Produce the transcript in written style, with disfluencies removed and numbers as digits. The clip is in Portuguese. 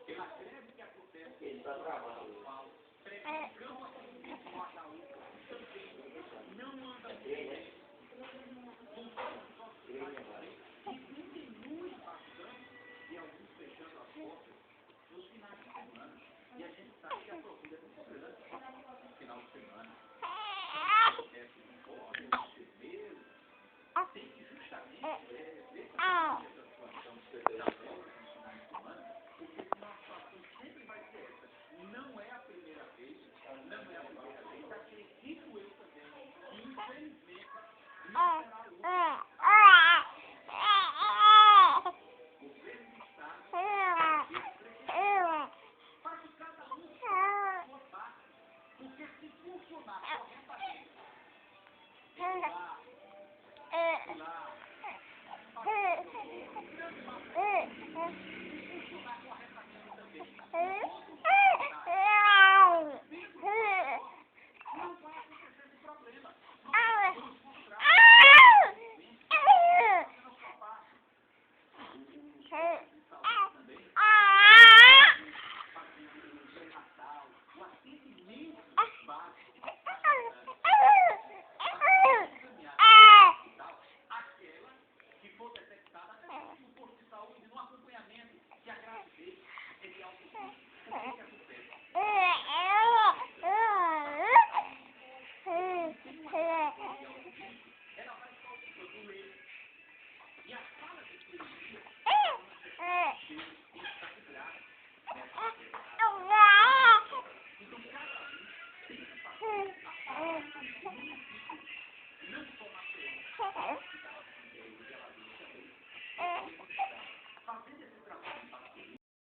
Pela greve que acontece, ele está travando. Prejudicando a comunicação da saúde, não anda bem. E continue passando e alguns fechando as portas nos finais de semana. E a gente sabe que a procura é muito grande no final de semana. Acontece com fome, enfermeiro. Tem que justamente ver essa situação da volta nos finais de semana, porque senão a situação sempre vai ser essa. Não é a primeira vez, não é a primeira vez, acredito eu também, que infelizmente não será o último. O governo do Estado para que cada um faça a sua parte, porque se funcionar corretamente,